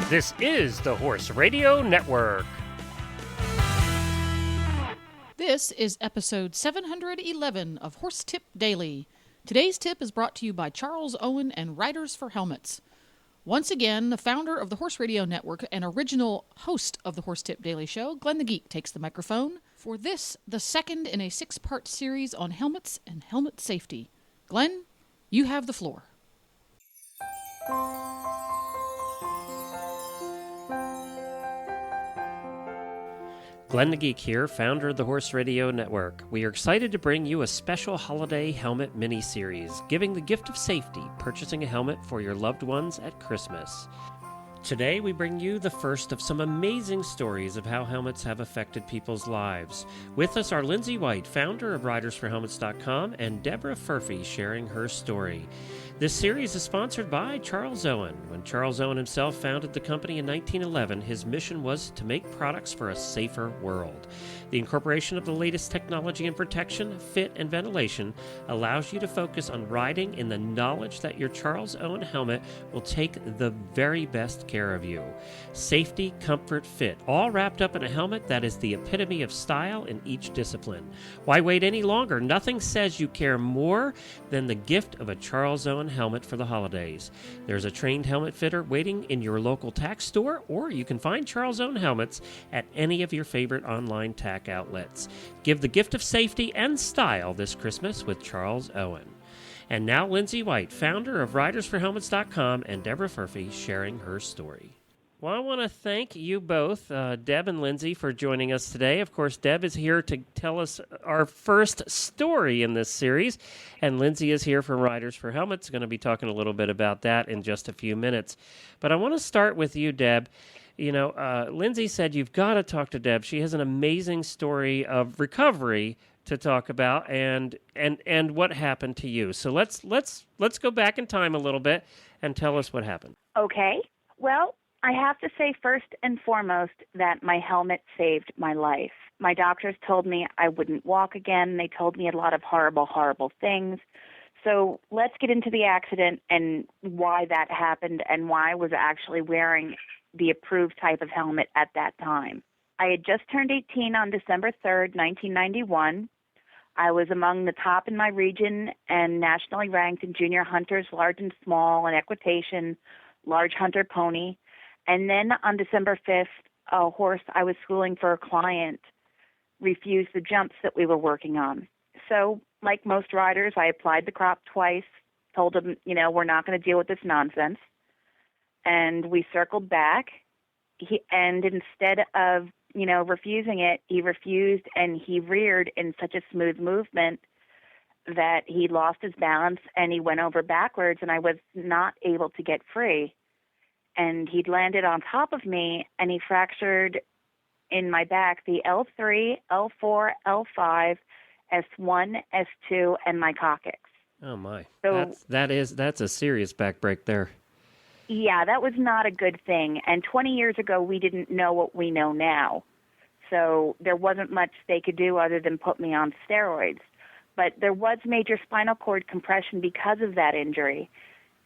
This is the Horse Radio Network. This is episode 711 of Horse Tip Daily. Today's tip is brought to you by Charles Owen and Riders for Helmets. Once again, the founder of the Horse Radio Network and original host of the Horse Tip Daily Show, Glenn the Geek, takes the microphone for this, the second in a 6-part series on helmets and helmet safety. Glenn, you have the floor. Glenn the Geek here, founder of the Horse Radio Network. We are excited to bring you a special holiday helmet mini-series, giving the gift of safety, purchasing a helmet for your loved ones at Christmas. Today, we bring you the first of some amazing stories of how helmets have affected people's lives. With us are Lindsay White, founder of RidersForHelmets.com, and Deborah Furphy, sharing her story. This series is sponsored by Charles Owen. When Charles Owen himself founded the company in 1911, his mission was to make products for a safer world. The incorporation of the latest technology in protection, fit, and ventilation allows you to focus on riding in the knowledge that your Charles Owen helmet will take the very best care of you. Safety, comfort, fit, all wrapped up in a helmet that is the epitome of style in each discipline. Why wait any longer? Nothing says you care more than the gift of a Charles Owen helmet for the holidays. There's a trained helmet fitter waiting in your local tack store, or you can find Charles Owen helmets at any of your favorite online tack outlets. Give the gift of safety and style this Christmas with Charles Owen. And now Lindsay White, founder of RidersForHelmets.com, and Deborah Furphy sharing her story. Well, I want to thank you both, Deb and Lindsay, for joining us today. Of course, Deb is here to tell us our first story in this series, and Lindsay is here from Riders for Helmets, going to be talking a little bit about that in just a few minutes. But I want to start with you, Deb. You know, Lindsay said you've got to talk to Deb. She has an amazing story of recovery to talk about, and what happened to you. So let's go back in time a little bit and tell us what happened. Okay. Well, I have to say first and foremost that my helmet saved my life. My doctors told me I wouldn't walk again. They told me a lot of horrible, horrible things. So let's get into the accident and why that happened and why I was actually wearing the approved type of helmet at that time. I had just turned 18 on December 3rd, 1991. I was among the top in my region and nationally ranked in junior hunters, large and small, and equitation, large hunter pony. And then on December 5th, a horse I was schooling for a client refused the jumps that we were working on. So, like most riders, I applied the crop twice, told him, we're not going to deal with this nonsense. And we circled back, and instead of, refusing it, he refused, and he reared in such a smooth movement that he lost his balance, and he went over backwards, and I was not able to get free. And he'd landed on top of me, and he fractured in my back the L3, L4, L5, S1, S2, and my coccyx. Oh, my. So, that's a serious back break there. Yeah, that was not a good thing. And 20 years ago, we didn't know what we know now. So there wasn't much they could do other than put me on steroids. But there was major spinal cord compression because of that injury.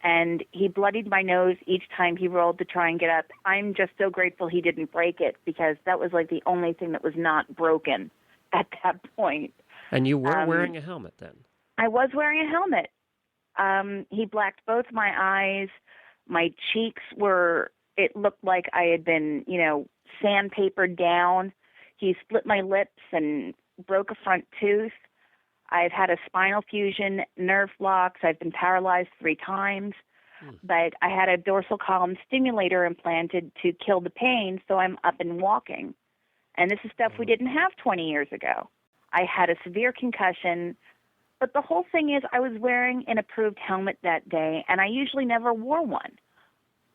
And he bloodied my nose each time he rolled to try and get up. I'm just so grateful he didn't break it, because that was like the only thing that was not broken at that point. And you were wearing a helmet then? I was wearing a helmet. He blacked both my eyes. My cheeks it looked like I had been, sandpapered down. He split my lips and broke a front tooth. I've had a spinal fusion, nerve blocks. I've been paralyzed 3 times. But I had a dorsal column stimulator implanted to kill the pain, so I'm up and walking. And this is stuff we didn't have 20 years ago. I had a severe concussion. But the whole thing is I was wearing an approved helmet that day, and I usually never wore one.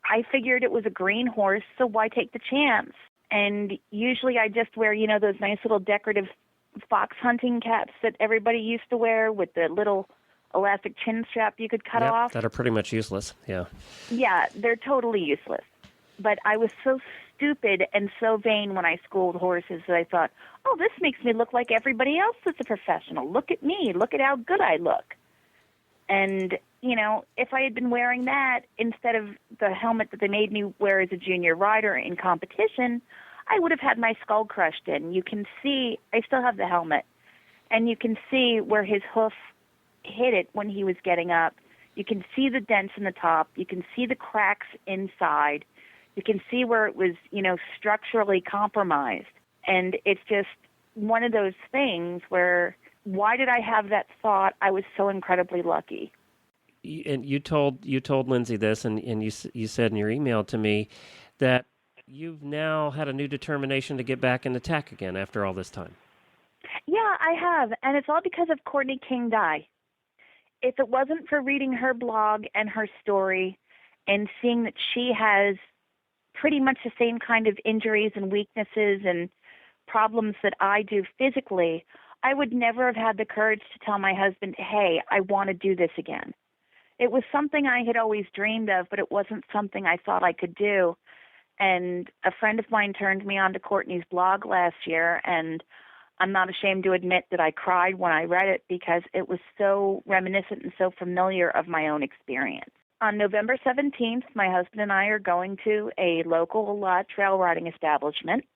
I figured it was a green horse, so why take the chance? And usually I just wear, those nice little decorative fox hunting caps that everybody used to wear with the little elastic chin strap you could cut off. That are pretty much useless, yeah. Yeah, they're totally useless. But I was so stupid and so vain when I schooled horses that I thought, oh, this makes me look like everybody else that's a professional. Look at me. Look at how good I look. And, if I had been wearing that instead of the helmet that they made me wear as a junior rider in competition, I would have had my skull crushed in. You can see, I still have the helmet, and you can see where his hoof hit it when he was getting up. You can see the dents in the top. You can see the cracks inside. You can see where it was, structurally compromised. And it's just one of those things where, why did I have that thought? I was so incredibly lucky. And you told Lindsay this, and you said in your email to me that you've now had a new determination to get back in attack again after all this time. Yeah, I have, and it's all because of Courtney King Dye. If it wasn't for reading her blog and her story and seeing that she has pretty much the same kind of injuries and weaknesses and problems that I do physically, I would never have had the courage to tell my husband, hey, I want to do this again. It was something I had always dreamed of, but it wasn't something I thought I could do. And a friend of mine turned me on to Courtney's blog last year, and I'm not ashamed to admit that I cried when I read it because it was so reminiscent and so familiar of my own experience. On November 17th, my husband and I are going to a local trail riding establishment,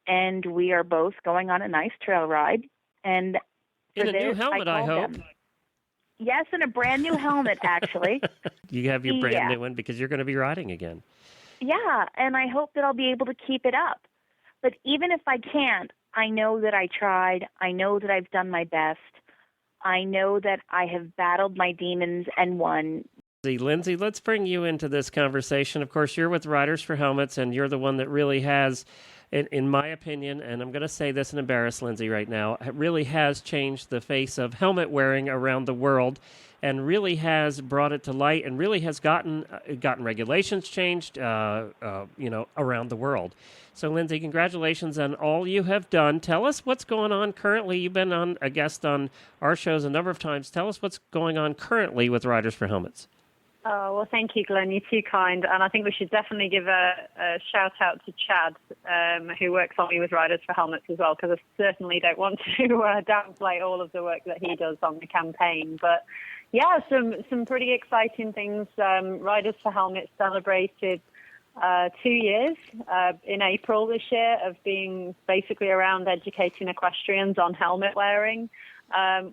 and we are both going on a nice trail ride. And in a new helmet, I hope. Yes, in a brand new helmet, actually. You have your brand new one because you're going to be riding again. Yeah, and I hope that I'll be able to keep it up. But even if I can't, I know that I tried. I know that I've done my best. I know that I have battled my demons and won. Lindsay, let's bring you into this conversation. Of course, you're with Riders for Helmets, and you're the one that really has, in my opinion, and I'm going to say this and embarrass Lindsay right now, it really has changed the face of helmet wearing around the world, and really has brought it to light, and really has gotten regulations changed, around the world. So, Lindsay, congratulations on all you have done. Tell us what's going on currently. You've been a guest on our shows a number of times. Tell us what's going on currently with Riders for Helmets. Oh, well, thank you, Glenn. You're too kind. And I think we should definitely give a shout-out to Chad, who works on me with Riders for Helmets as well, because I certainly don't want to downplay all of the work that he does on the campaign. But, yeah, some pretty exciting things. Riders for Helmets celebrated 2 years in April this year of being basically around educating equestrians on helmet wearing.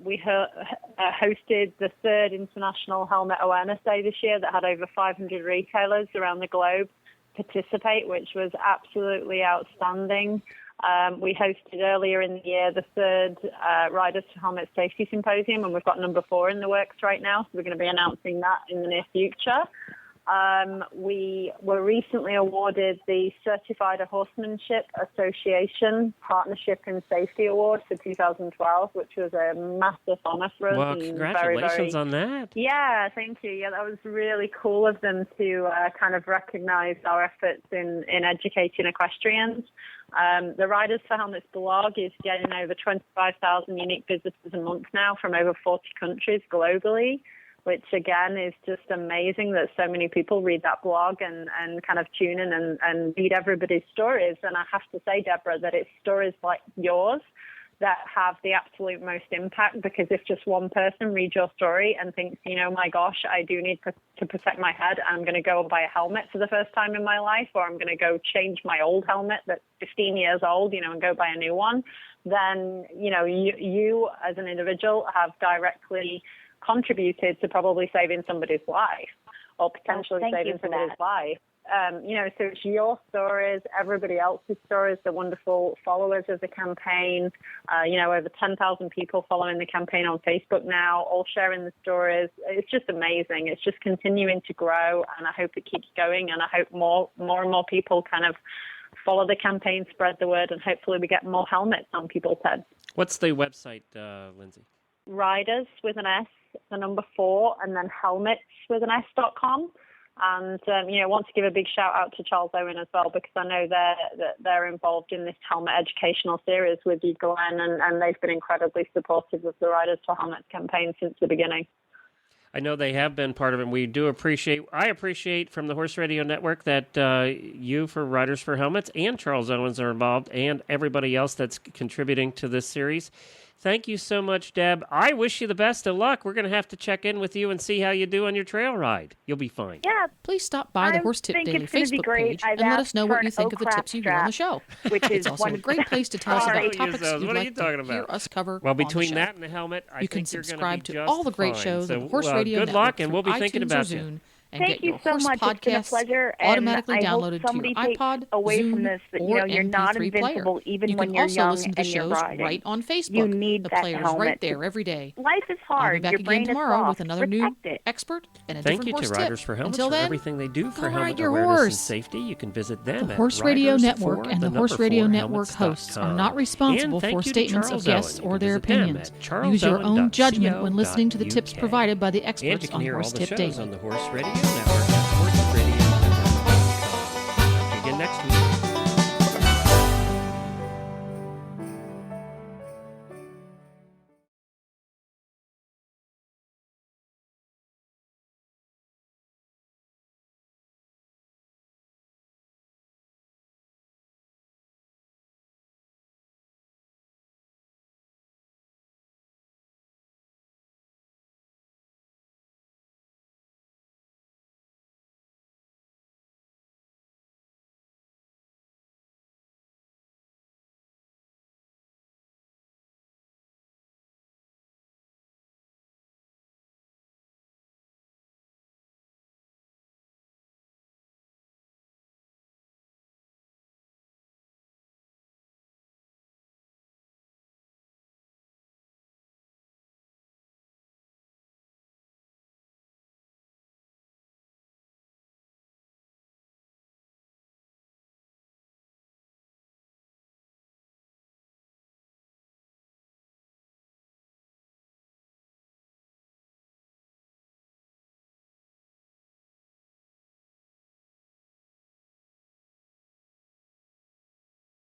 We hosted the third International Helmet Awareness Day this year that had over 500 retailers around the globe participate, which was absolutely outstanding. We hosted earlier in the year the third Riders for Helmet Safety Symposium, and we've got number 4 in the works right now, so we're going to be announcing that in the near future. We were recently awarded the Certified Horsemanship Association Partnership and Safety Award for 2012, which was a massive honor for us. Well, congratulations on that. Yeah, thank you. Yeah, that was really cool of them to kind of recognize our efforts in educating equestrians. The Riders for Helmets blog is getting over 25,000 unique visitors a month now from over 40 countries globally, which, again, is just amazing that so many people read that blog and kind of tune in and read everybody's stories. And I have to say, Deborah, that it's stories like yours that have the absolute most impact, because if just one person reads your story and thinks, my gosh, I do need to protect my head, I'm going to go and buy a helmet for the first time in my life, or I'm going to go change my old helmet that's 15 years old, and go buy a new one, then, you as an individual have directly contributed to probably saving somebody's life or potentially saving somebody's life. So it's your stories, everybody else's stories, the wonderful followers of the campaign, over 10,000 people following the campaign on Facebook now, all sharing the stories. It's just amazing. It's just continuing to grow, and I hope it keeps going, and I hope more and more people kind of follow the campaign, spread the word, and hopefully we get more helmets on people's heads. What's the website, Lindsay? Riders with an S, the number 4, and then helmets with an S.com. And, I want to give a big shout out to Charles Owen as well, because I know they're involved in this helmet educational series with you, Glenn, and they've been incredibly supportive of the Riders for Helmets campaign since the beginning. I know they have been part of it. And I appreciate from the Horse Radio Network that you for Riders for Helmets and Charles Owens are involved, and everybody else that's contributing to this series. Thank you so much, Deb. I wish you the best of luck. We're going to have to check in with you and see how you do on your trail ride. You'll be fine. Yeah. Please stop by the I Horse Tip think Daily it's gonna be Facebook great. page I've and let asked us know for what an you think of the Oak tips you hear on the show. which is It's also a wonderful. great place to tell us Sorry. about topics What you'd are like you to talking hear about? us cover Well, on the between show. that and the helmet, I You can think you're going subscribe to be to just all the great fine. shows So, on the Horse Radio good Network luck, and through we'll be iTunes thinking or about you. Zune, and Thank get you your so horse much. It's been a podcasts pleasure, and automatically I hope downloaded to your somebody takes iPod, away Zune, from this that or you're not MP3 invincible player. even You when can you're also young listen to the and you're shows riding. right on Facebook. You need the that player's helmet. right there every day. Life is I'll hard. be back Your again brain tomorrow is soft. with another new Respect it. expert and a Thank different you horse to Riders tip. for Helmets Until for then, everything they do go for ride helmet your awareness and horse. safety. You can visit them The at Horse Radio Riders Network for and the number Horse Radio 4 Network hosts are not helmets.com. responsible And thank for you to statements Charles of guests Owen. You or can their visit them opinions. at Use your own judgment when listening to the tips charlesowen.co.uk. provided by the And experts you can on hear all Horse the Tip shows Daily. on the Horse Radio Network